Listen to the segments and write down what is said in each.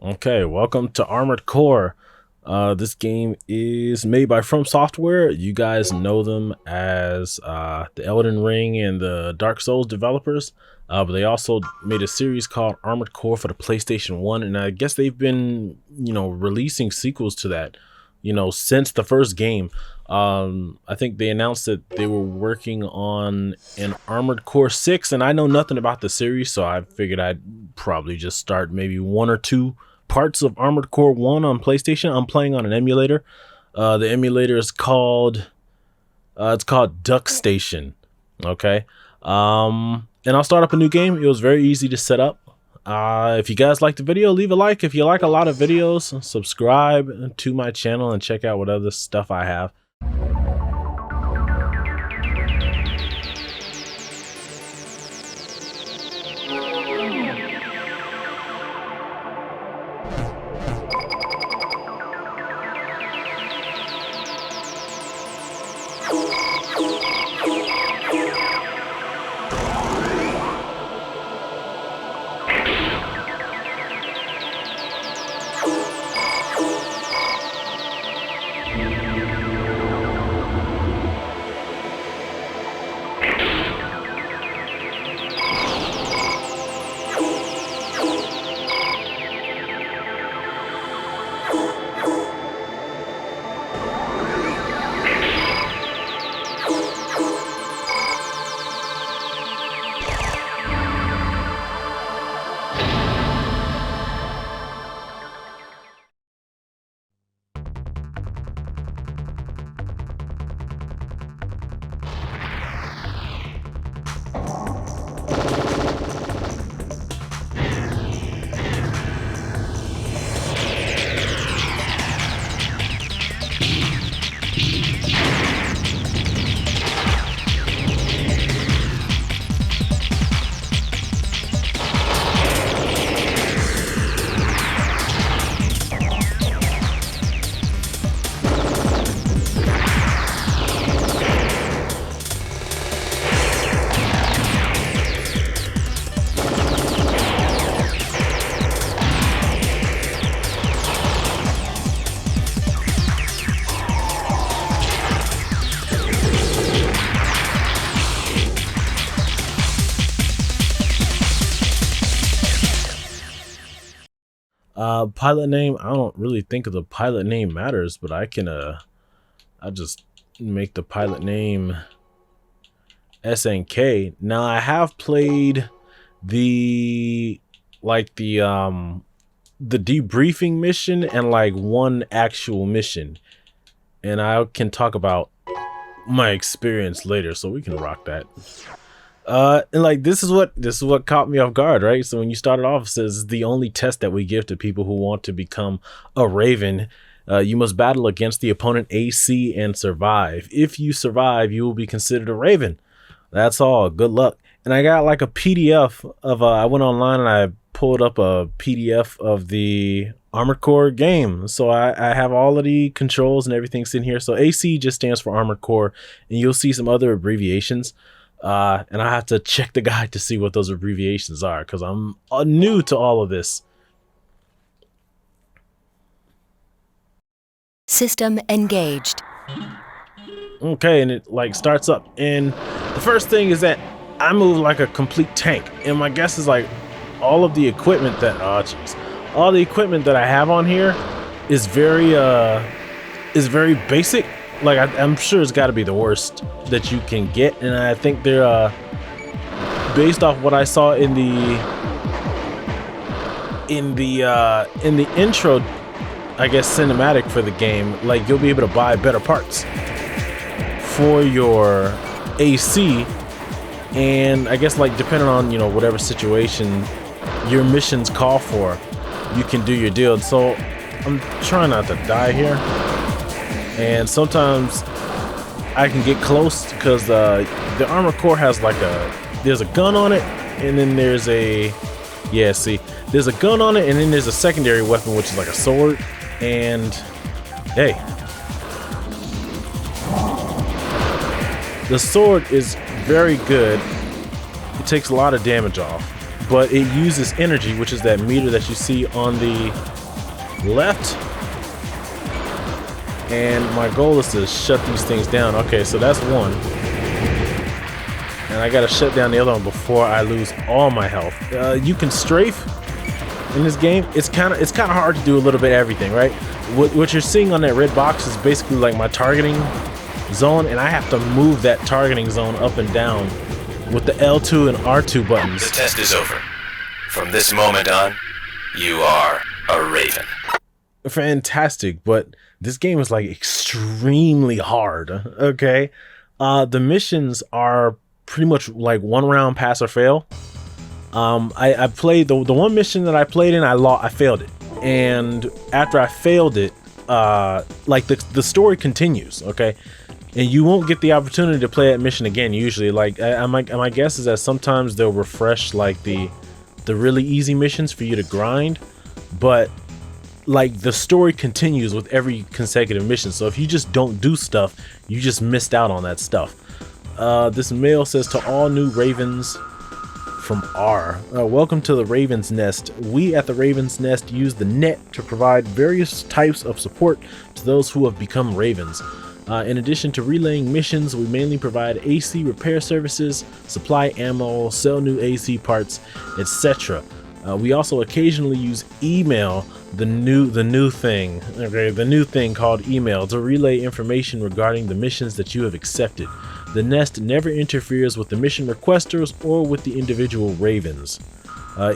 Okay, welcome to Armored Core. This game is made by From Software. You guys know them as the Elden Ring and the Dark Souls developers, but they also made a series called Armored Core for the PlayStation 1, and I guess they've been, releasing sequels to that, since the first game. I think they announced that they were working on an Armored Core 6, and I know nothing about the series, so I figured I'd probably just start maybe one or two parts of Armored Core 1 on PlayStation. I'm playing on an emulator. The emulator is called Duck Station. Okay. And I'll start up a new game. It was very easy to set up. If you guys like the video, leave a like. If you like a lot of videos, subscribe to my channel and check out what other stuff I have. Pilot name, I don't really think of the pilot name matters, but I can I just make the pilot name SNK. Now I have played the debriefing mission and like one actual mission, and I can talk about my experience later, so we can rock that. And like this is what caught me off guard, right? So when you started off, it says the only test that we give to people who want to become a Raven. You must battle against the opponent AC and survive. If you survive, you will be considered a Raven. That's all. Good luck. And I got like a PDF of I went online and I pulled up a PDF of the Armored Core game. So I have all of the controls and everything sitting here. So AC just stands for Armored Core, and you'll see some other abbreviations. And I have to check the guide to see what those abbreviations are, because I'm new to all of this. System engaged. Okay, and it like starts up, and the first thing is that I move like a complete tank, and my guess is like all of the equipment that all the equipment that I have on here is very basic. Like I'm sure it's got to be the worst that you can get, and I think they're based off what I saw in the intro, I guess, cinematic for the game. Like you'll be able to buy better parts for your AC, and I guess like depending on whatever situation your missions call for, you can do your deal. So I'm trying not to die here. And sometimes I can get close because the Armored Core has like there's a gun on it, and then there's there's a gun on it, and then there's a secondary weapon, which is like a sword. And hey, the sword is very good. It takes a lot of damage off. but it uses energy, which is that meter that you see on the left. And my goal is to shut these things down. Okay, so that's one. And I gotta shut down the other one before I lose all my health. You can strafe in this game. It's kind of hard to do a little bit of everything, right? What you're seeing on that red box is basically like my targeting zone, and I have to move that targeting zone up and down with the L2 and R2 buttons. The test is over. From this moment on, you are a Raven. Fantastic, but this game is like extremely hard. Okay, the missions are pretty much like one round pass or fail. I played the one mission that I played in. I failed it, and after I failed it, like the story continues. Okay, and you won't get the opportunity to play that mission again. Usually, like my guess is that sometimes they'll refresh like the really easy missions for you to grind, but like the story continues with every consecutive mission. So if you just don't do stuff, you just missed out on that stuff. This mail says, to all new Ravens from R. Welcome to the Raven's Nest. We at the Raven's Nest use the net to provide various types of support to those who have become Ravens. In addition to relaying missions, we mainly provide AC repair services, supply ammo, sell new AC parts, etc. We also occasionally use email, the new thing called email, to relay information regarding the missions that you have accepted. The Nest never interferes with the mission requesters or with the individual Ravens.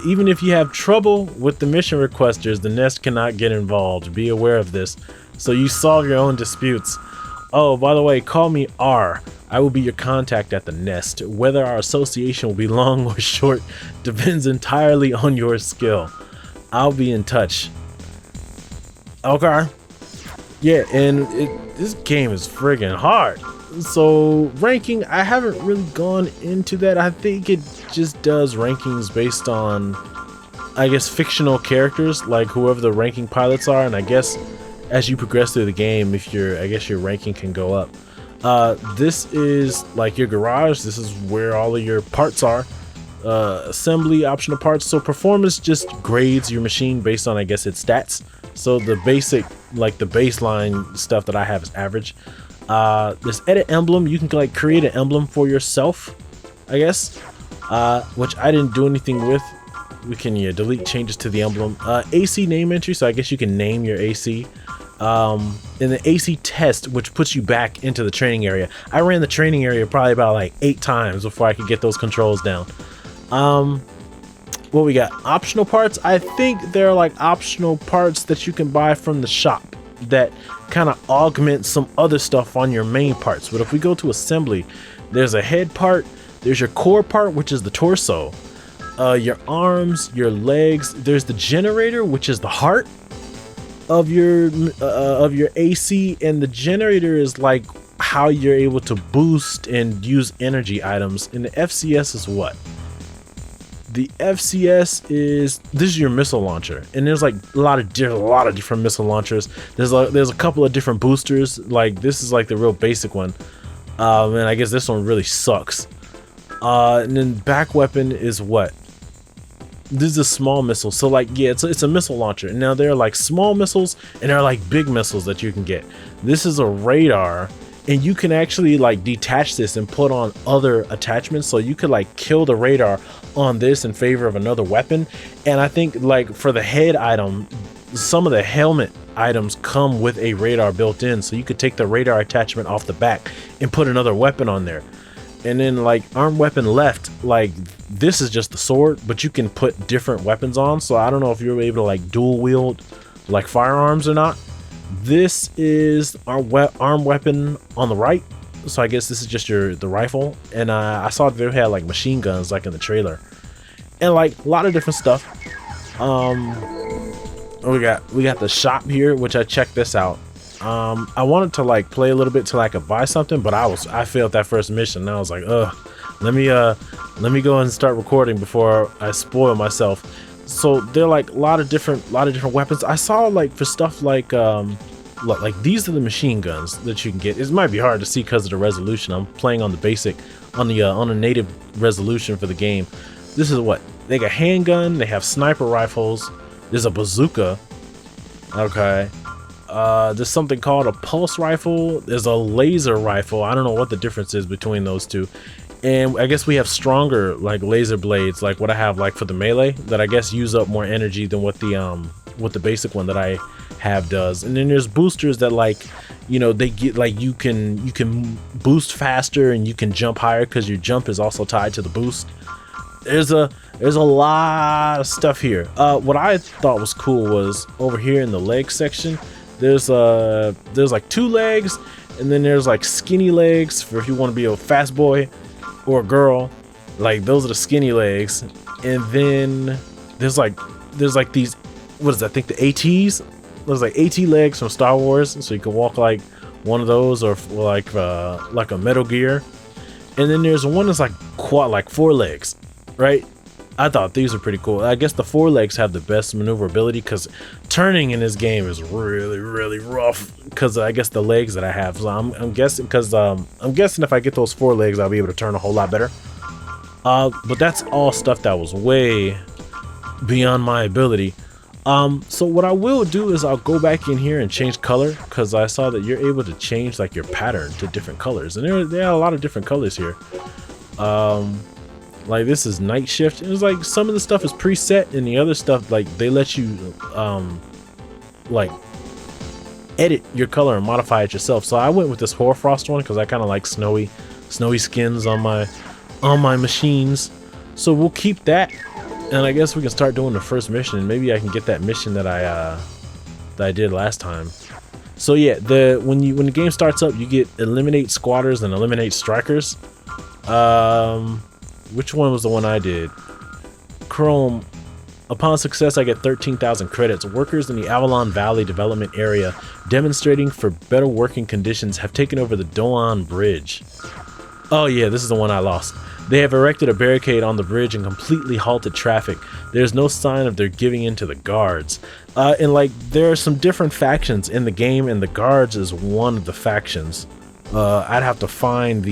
Even if you have trouble with the mission requesters, the Nest cannot get involved. Be aware of this, so you solve your own disputes. Oh, by the way, call me R. I will be your contact at the Nest. Whether our association will be long or short depends entirely on your skill. I'll be in touch. Okay. Yeah, and this game is friggin' hard. So ranking, I haven't really gone into that. I think it just does rankings based on, I guess, fictional characters, like whoever the ranking pilots are, and I guess as you progress through the game, I guess your ranking can go up. This is like your garage. This is where all of your parts are. Assembly, optional parts. So performance just grades your machine based on, I guess, its stats. So the basic, like the baseline stuff that I have is average. This edit emblem, you can like create an emblem for yourself, I guess, which I didn't do anything with. We can delete changes to the emblem. AC name entry, so I guess you can name your AC. And the AC test, which puts you back into the training area. I ran the training area probably about like 8 times before I could get those controls down. What we got? Optional parts. I think there are like optional parts that you can buy from the shop that kind of augment some other stuff on your main parts. But if we go to assembly, there's a head part, there's your core part, which is the torso, your arms, your legs, there's the generator, which is the heart of your AC, and the generator is like how you're able to boost and use energy items. And the FCS is what? The FCS is, this is your missile launcher, and there's like a lot of different missile launchers. There's a couple of different boosters. Like this is like the real basic one, and I guess this one really sucks. And then back weapon is what? This is a small missile. So like, yeah, it's a missile launcher. And now there are like small missiles and there are like big missiles that you can get. This is a radar, and you can actually like detach this and put on other attachments. So you could like kill the radar on this in favor of another weapon. And I think like for the head item, some of the helmet items come with a radar built in, so you could take the radar attachment off the back and put another weapon on there. And then like arm weapon left, like this is just the sword, but you can put different weapons on. So I don't know if you're able to like dual wield like firearms or not. This is our arm weapon on the right. So I guess this is just the rifle. And I saw they had like machine guns like in the trailer, and like a lot of different stuff. We got the shop here, which I checked this out. I wanted to like play a little bit till I could buy something, but I failed that first mission, and I was like, let me go and start recording before I spoil myself. So they're like a lot of different weapons. I saw like for stuff like these are the machine guns that you can get. It might be hard to see because of the resolution. I'm playing on the basic, on the native resolution for the game. This is what they got: handgun, they have sniper rifles, there's a bazooka, okay, there's something called a pulse rifle, there's a laser rifle. I don't know what the difference is between those two. And I guess we have stronger like laser blades, like what I have like for the melee, that I guess use up more energy than what the basic one that I have does. And then there's boosters that, like, you know, they get like you can boost faster and you can jump higher because your jump is also tied to the boost. There's a lot of stuff here. What I thought was cool was over here in the leg section, there's like 2 legs, and then there's like skinny legs for if you want to be a fast boy or a girl. Like those are the skinny legs. And then there's like these, what is that, I think the ATs. There's like AT legs from Star Wars, so you can walk like one of those, or like a Metal Gear. And then there's one that's like quad, like 4 legs, right? I thought these are pretty cool. I guess the 4 legs have the best maneuverability because turning in this game is really rough because I guess the legs that I have. So I'm guessing if I get those 4 legs, I'll be able to turn a whole lot better. But that's all stuff that was way beyond my ability. So what I will do is I'll go back in here and change color, because I saw that you're able to change like your pattern to different colors, and there are a lot of different colors here. Like this is night shift. It was like some of the stuff is preset, and the other stuff, like they let you like edit your color and modify it yourself. So I went with this hoarfrost one because I kind of like snowy skins on my machines. So we'll keep that. And I guess we can start doing the first mission, and maybe I can get that mission that I did last time. So yeah, when the game starts up, you get eliminate squatters and eliminate strikers. Which one was the one I did? Chrome. Upon success, I get 13,000 credits. Workers in the Avalon Valley development area, demonstrating for better working conditions, have taken over the Doan Bridge. Oh yeah, this is the one I lost. They have erected a barricade on the bridge and completely halted traffic. There's no sign of their giving in to the guards. And like there are some different factions in the game, and the guards is one of the factions. I'd have to find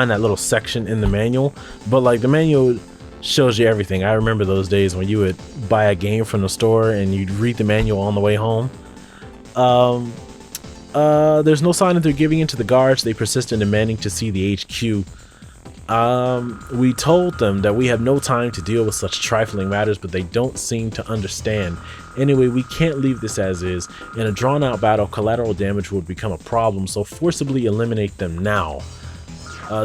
that little section in the manual, but like the manual shows you everything. I remember those days when you would buy a game from the store and you'd read the manual on the way home. There's no sign that they're giving in to the guards. They persist in demanding to see the HQ. We told them that we have no time to deal with such trifling matters, but they don't seem to understand. Anyway, we can't leave this as is. In a drawn-out battle, collateral damage would become a problem, so forcibly eliminate them now.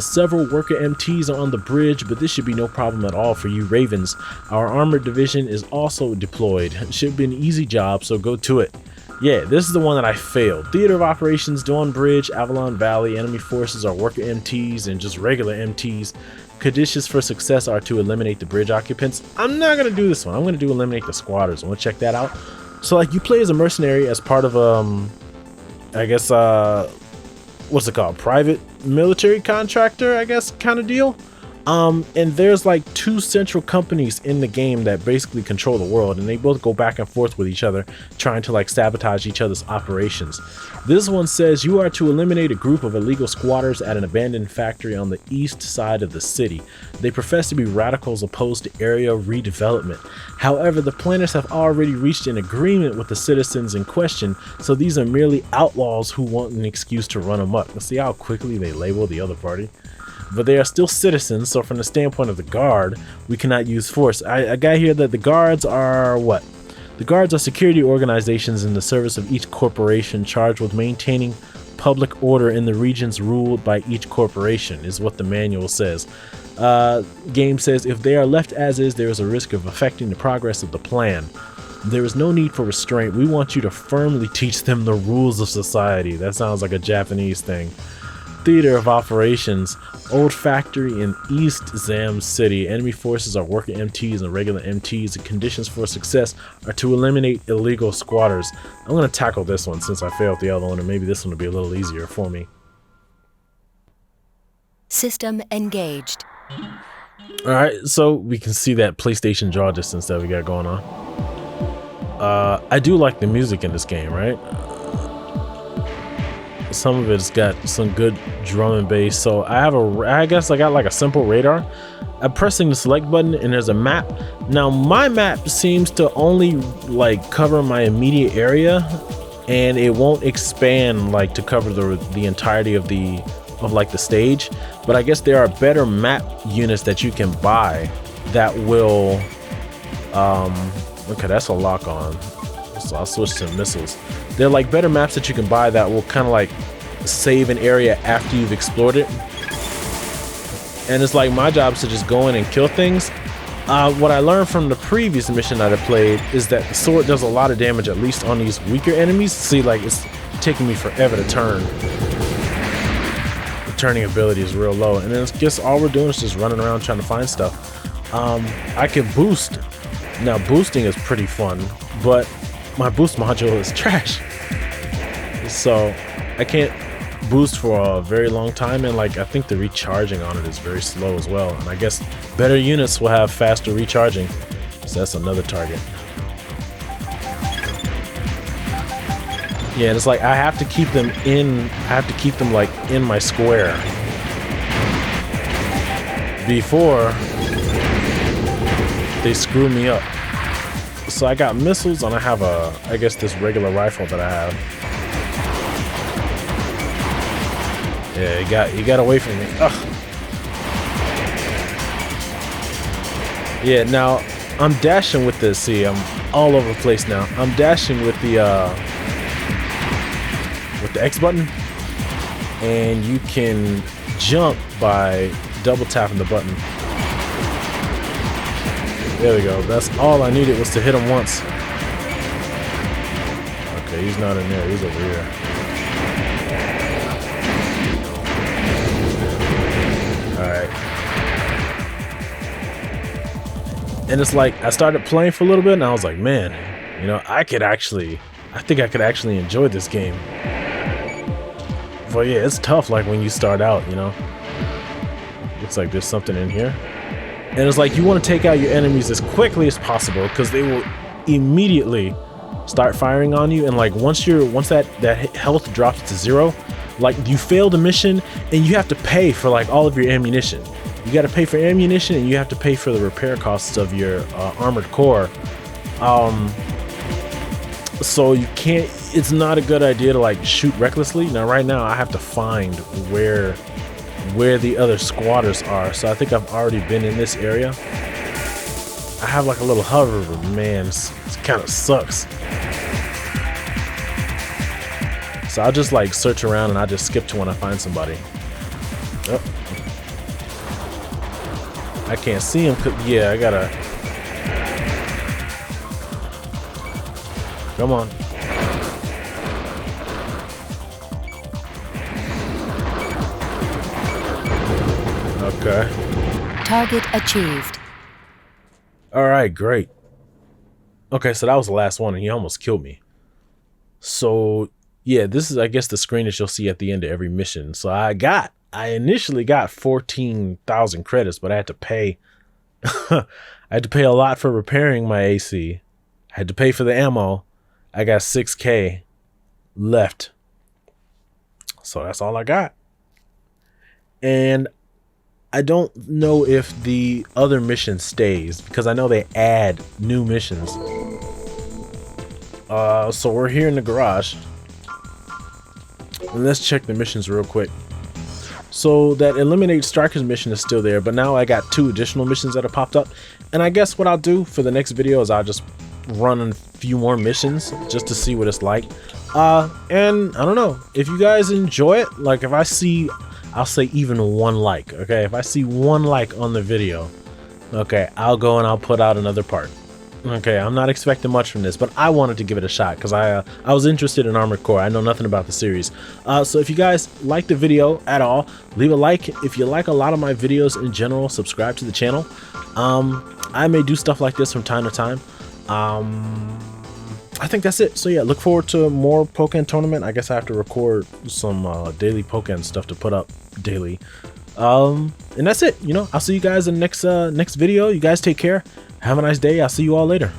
Several worker MTs are on the bridge, but this should be no problem at all for you Ravens. Our armored division is also deployed. It should be an easy job, so go to it. Yeah, this is the one that I failed. Theater of Operations, Dawn Bridge, Avalon Valley. Enemy forces are worker MTs and just regular MTs. Conditions for success are to eliminate the bridge occupants. I'm not going to do this one. I'm going to do eliminate the squatters. I want to check that out. So like you play as a mercenary as part of I guess what's it called? Private military contractor, I guess, kind of deal. And there's like 2 central companies in the game that basically control the world, and they both go back and forth with each other, trying to like sabotage each other's operations. This one says you are to eliminate a group of illegal squatters at an abandoned factory on the east side of the city. They profess to be radicals opposed to area redevelopment. However, the planners have already reached an agreement with the citizens in question, so these are merely outlaws who want an excuse to run amok. Let's see how quickly they label the other party. But they are still citizens, so from the standpoint of the guard, we cannot use force. I got here that the guards are what? The guards are security organizations in the service of each corporation, charged with maintaining public order in the regions ruled by each corporation, is what the manual says. Game says if they are left as is, there is a risk of affecting the progress of the plan. There is no need for restraint. We want you to firmly teach them the rules of society. That sounds like a Japanese thing. Theater of Operations, old factory in East Zam City. Enemy forces are worker MTs and regular MTs. The conditions for success are to eliminate illegal squatters. I'm going to tackle this one since I failed the other one, and maybe this one will be a little easier for me. System engaged. Alright, so we can see that PlayStation draw distance that we got going on. I do like the music in this game, right? Some of it's got some good drum and bass. So I guess I got like a simple radar. I'm pressing the select button and there's a map. Now my map seems to only like cover my immediate area, and it won't expand like to cover the entirety of the stage. But I guess there are better map units that you can buy that will okay, that's a lock on, so I'll switch to missiles. They're like better maps that you can buy that will kind of like save an area after you've explored it. And it's like my job is to just go in and kill things. What I learned from the previous mission that I played is that the sword does a lot of damage, at least on these weaker enemies. See, like it's taking me forever to turn. The turning ability is real low, and then it's just all we're doing is just running around trying to find stuff. I can boost. Now boosting is pretty fun, but my boost module is trash. So I can't boost for a very long time, and like I think the recharging on it is very slow as well, and I guess better units will have faster recharging, so that's another target. Yeah, and it's like I have to keep them like in my square before they screw me up. So I got missiles, and I have I guess this regular rifle that I have. Yeah, he got away from me. Ugh. Yeah, now I'm dashing with this. See, I'm all over the place now. I'm dashing with the X button, and you can jump by double tapping the button. There we go. That's all I needed, was to hit him once. Okay, he's not in there. He's over here. Alright. And it's like I started playing for a little bit, and I was like, man, you know, I think I could actually enjoy this game. But yeah, it's tough like when you start out, you know. Looks like there's something in here. And it's like you want to take out your enemies as quickly as possible, because they will immediately start firing on you. And like once that health drops to 0, like you fail the mission and you have to pay for like all of your ammunition. You got to pay for ammunition, and you have to pay for the repair costs of your armored core. So you can't, it's not a good idea to like shoot recklessly. Now right now I have to find where the other squatters are. So I think I've already been in this area. I have like a little hover, but man, it kind of sucks. So I'll just like search around, and I just skip to when I find somebody. Oh. I can't see him. Yeah, I gotta. Come on. Okay. Target achieved. All right, great. Okay, so that was the last one, and he almost killed me. So yeah, this is, I guess, the screen that you'll see at the end of every mission. So I initially got 14,000 credits, but I had to pay. I had to pay a lot for repairing my AC. I had to pay for the ammo. I got 6K left. So that's all I got. And I don't know if the other mission stays, because I know they add new missions. So we're here in the garage. And let's check the missions real quick. So that Eliminate Strikers mission is still there, but now I got 2 additional missions that have popped up. And I guess what I'll do for the next video is I'll just run a few more missions just to see what it's like. And I don't know, if you guys enjoy it, like if I see, I'll say even 1 like, okay? If I see 1 like on the video, okay, I'll go and I'll put out another part. Okay, I'm not expecting much from this, but I wanted to give it a shot because I was interested in Armored Core. I know nothing about the series. So if you guys like the video at all, leave a like. If you like a lot of my videos in general, subscribe to the channel. I may do stuff like this from time to time. I think that's it. So yeah, look forward to more Pokken Tournament. I guess I have to record some daily Pokken stuff to put up daily. And that's it. You know, I'll see you guys in the next video. You guys take care. Have a nice day. I'll see you all later.